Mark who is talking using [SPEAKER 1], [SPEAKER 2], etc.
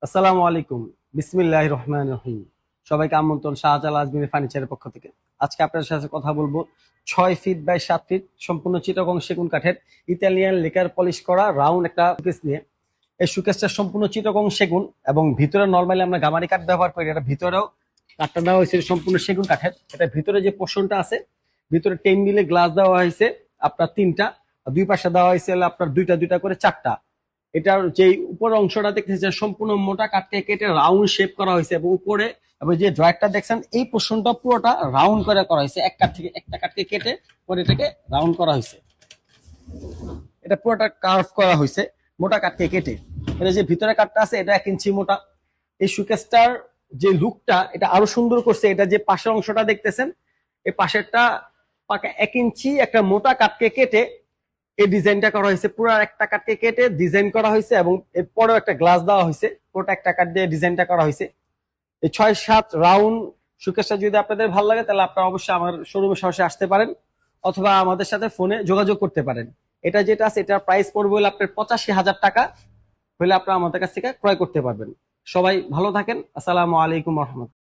[SPEAKER 1] আসসালামু আলাইকুম। বিসমিল্লাহির রহমানির রহিম। সবাইকে আমন্ত্রণ শাহজালাল আজমিরি ফার্নিচারের পক্ষ থেকে। আজকে আপনাদের সাথে কথা বলবো 6 ফিট বাই 7 ফিট সম্পূর্ণ চিটাগং সেগুন কাঠের ইতালিয়ান লেকার পলিশ করা রাউন্ড একটা শোকেস নিয়ে। এই শোকেসটা সম্পূর্ণ চিটাগং সেগুন এবং ভিতরে নরমালি আমরা গামারি কাঠ ব্যবহার করি। এটা ভিতরেও কাঠটা দেওয়া হয়েছে সম্পূর্ণ সেগুন কাঠের। এটা ভিতরে যে পোর্শনটা আছে, ভিতরে 10 মিলি গ্লাস দেওয়া হয়েছে আপনার 3টা, আর দুই পাশে দেওয়া হয়েছে হলো আপনার দুইটা দুইটা করে 4টা। এটার যে উপর অংশটা দেখতেছেন সম্পূর্ণ মোটা কাঠকে কেটে রাউন্ড শেপ করা হয়েছে এবং উপরে এবং যে ড্রয়ারটা দেখছেন এই পোর্শনটা পুরোটা রাউন্ড করে করা হয়েছে। এক কাঠ থেকে একটা কাঠকে কেটে পরে এটাকে রাউন্ড করা হয়েছে। এটা পুরোটা কার্ভ করা হয়েছে মোটা কাঠকে কেটে। এটা যে ভিতরে কাঠটা আছে এটা 1 ইঞ্চি মোটা। এই সুকেসটার যে লুকটা এটা আরো সুন্দর করছে। এটা যে পাশের অংশটা দেখতেছেন, এই পাশেরটা পাকা 1 ইঞ্চি একটা মোটা কাঠকে কেটে এই ডিজাইনটা করা হয়েছে। পুরো একটা কাঠকে কেটে ডিজাইন করা হয়েছে এবং এরপরেও একটা গ্লাস দেওয়া হয়েছে। পুরোটা একটা কাঠ দিয়ে ডিজাইনটা করা হয়েছে। এই 6-7 রাউন্ড সুকেশটা যদি আপনাদের ভালো লাগে তাহলে আপনারা অবশ্যই আমার শোরুমে সরাসরি আসতে পারেন অথবা আমাদের সাথে ফোনে যোগাযোগ করতে পারেন। এটা যেটা আছে এটার প্রাইস পড়বে হলো আপনার 85,000 টাকা। হলে আপনারা আমাদের কাছ থেকে ক্রয় করতে পারবেন। সবাই ভালো থাকেন। আসসালামু আলাইকুম রহমতুল্লাহ।